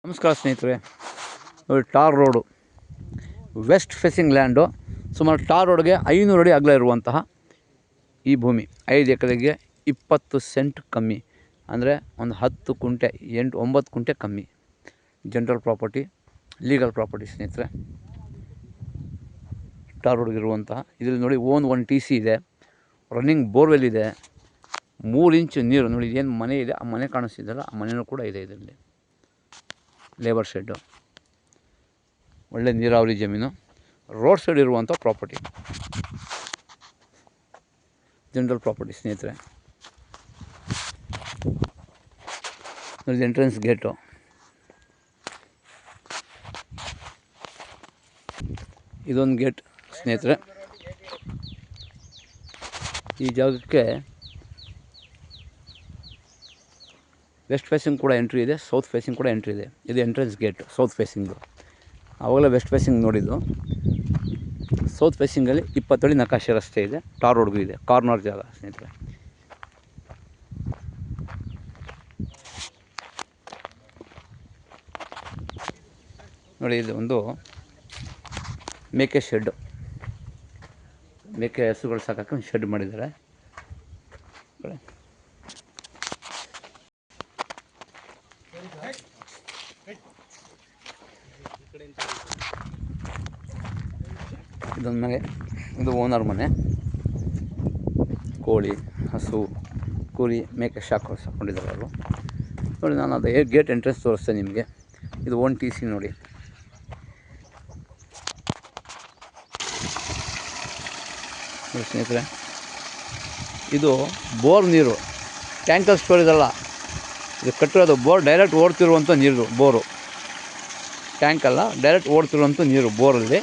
ನಮಸ್ಕಾರ ಸ್ನೇಹಿತರೆ. ನೋಡಿ, tar road, west facing land. ಸುಮಾರು ಟಾರ್ ರೋಡ್ಗೆ 500 ಅಡಿ ಅಗಲ ಇರುವಂತಹ ಈ ಭೂಮಿ 5 ಎಕರೆಗೆ 20 ಸೆಂಟ್ ಕಮ್ಮಿ, ಅಂದರೆ ಒಂದು 10 ಕುಂಟೆ 9 ಕುಂಟೆ ಕಮ್ಮಿ. ಜನರಲ್ ಪ್ರಾಪರ್ಟಿ, ಲೀಗಲ್ ಪ್ರಾಪರ್ಟಿ ಸ್ನೇಹಿತರೆ. ಟಾರ್ ರೋಡ್ಗಿರುವಂತಹ ಇದರಲ್ಲಿ ನೋಡಿ, ಒಂದು TC ಇದೆ, ರನ್ನಿಂಗ್ ಬೋರ್ವೆಲ್ ಇದೆ, 3 ಇಂಚು ನೀರು. ನೋಡಿ, ಏನು ಮನೆ ಇದೆ, ಆ ಮನೆ ಕಾಣಿಸ್ತಿದ್ದಲ್ಲ, ಆ ಮನೆಯೂ ಕೂಡ ಇದೆ. ಇದರಲ್ಲಿ ಲೇಬರ್ ಶೆಡ್ಡು, ಒಳ್ಳೆ ನೀರಾವರಿ ಜಮೀನು, ರೋಡ್ ಸೈಡ್ ಇರುವಂಥ ಪ್ರಾಪರ್ಟಿ, ಜನರಲ್ ಪ್ರಾಪರ್ಟಿ ಸ್ನೇಹಿತರೆ. ನೋಡಿ, ಎಂಟ್ರೆನ್ಸ್ ಗೇಟು, ಇದೊಂದು ಗೇಟ್ ಸ್ನೇಹಿತರೆ. ಈ ಜಾಗಕ್ಕೆ ವೆಸ್ಟ್ ಫೇಸಿಂಗ್ ಕೂಡ ಎಂಟ್ರಿ ಇದೆ, ಸೌತ್ ಫೇಸಿಂಗ್ ಕೂಡ ಎಂಟ್ರಿ ಇದೆ. ಇದು ಎಂಟ್ರೆನ್ಸ್ ಗೇಟ್ ಸೌತ್ ಫೇಸಿಂಗು. ಆವಾಗಲೇ ವೆಸ್ಟ್ ಫೇಸಿಂಗ್ ನೋಡಿದ್ದು. ಸೌತ್ ಫೇಸಿಂಗಲ್ಲಿ 20 ಅಡಿ ನಕಾಶೆ ರಸ್ತೆ ಇದೆ, ಟಾರ್ ರೋಡ್ಗೂ ಇದೆ, ಕಾರ್ನರ್ ಜಾಗ ಸ್ನೇಹಿತರೆ. ನೋಡಿ, ಇದು ಒಂದು ಮೇಕೆ ಶೆಡ್ಡು, ಮೇಕೆ ಹಸುಗಳು ಸಾಕಕ್ಕೆ ಒಂದು ಶೆಡ್ ಮಾಡಿದ್ದಾರೆ. ಇದೊಂದು ಮನೆ, ಇದು ಓನರ್ ಮನೆ. ಕೋಳಿ, ಹಸು, ಕುರಿ, ಮೇಕೆ ಸಾಕೊಂಡಿದ್ದಾರೆ ಅವರು. ನೋಡಿ, ನಾನು ಅದು ಗೇಟ್ ಎಂಟ್ರೆನ್ಸ್ ತೋರಿಸ್ತೇನೆ ನಿಮಗೆ. ಇದು ಒಂದು TC ನೋಡಿ. ಸ್ನೇಹಿತರೆ, ಇದು ಬೋರ್ ನೀರು, ಟ್ಯಾಂಕರ್ ಸ್ಟೋರ್ ಇದಲ್ಲ. ಇದು ಕಟ್ಟಿರೋದು ಬೋರ್, ಡೈರೆಕ್ಟ್ ಓಡ್ತಿರುವಂಥ ನೀರು. ಬೋರು, ಟ್ಯಾಂಕಲ್ಲ, ಡೈರೆಕ್ಟ್ ಓಡ್ತಿರುವಂಥ ನೀರು ಬೋರಲ್ಲಿ.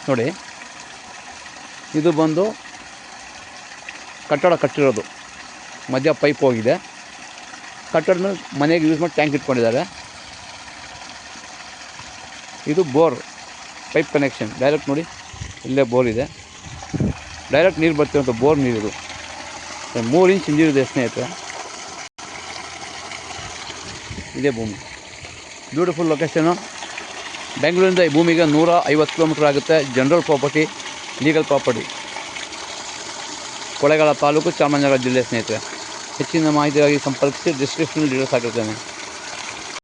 ನೋಡಿ, ಇದು ಬಂದು ಕಟ್ಟಡ ಕಟ್ಟಿರೋದು, ಮಧ್ಯ ಪೈಪ್ ಹೋಗಿದೆ. ಕಟ್ಟಡ ಮೇಲೆ ಮನೆಗೆ ಯೂಸ್ ಮಾಡಿ ಟ್ಯಾಂಕ್ ಇಟ್ಕೊಂಡಿದ್ದಾರೆ. ಇದು ಬೋರ್ ಪೈಪ್ ಕನೆಕ್ಷನ್ ಡೈರೆಕ್ಟ್. ನೋಡಿ, ಇಲ್ಲೇ ಬೋರ್ ಇದೆ, ಡೈರೆಕ್ಟ್ ನೀರು ಬರ್ತಿರೋಂಥ ಬೋರ್ ನೀರು. 3 ಇಂಚ್ ನೀರಿದೆ ಸ್ನೇಹಿತರೆ. ಇದೇ ಭೂಮಿ, ಬ್ಯೂಟಿಫುಲ್ ಲೊಕೇಶನು. ಬೆಂಗಳೂರಿಂದ ಈ ಭೂಮಿಗೆ 150 ಕಿಲೋಮೀಟ್ರ್ ಆಗುತ್ತೆ. General property, legal property, Kollegal taluk, Chamarajanagar ಜಿಲ್ಲೆ ಸ್ನೇಹಿತರೆ. ಹೆಚ್ಚಿನ ಮಾಹಿತಿಗಾಗಿ ಸಂಪರ್ಕಿಸಿ. ಡಿಸ್ಕ್ರಿಪ್ಷನಲ್ಲಿ ಡೀಟೇಲ್ಸ್ ಹಾಕಿರ್ತೇನೆ.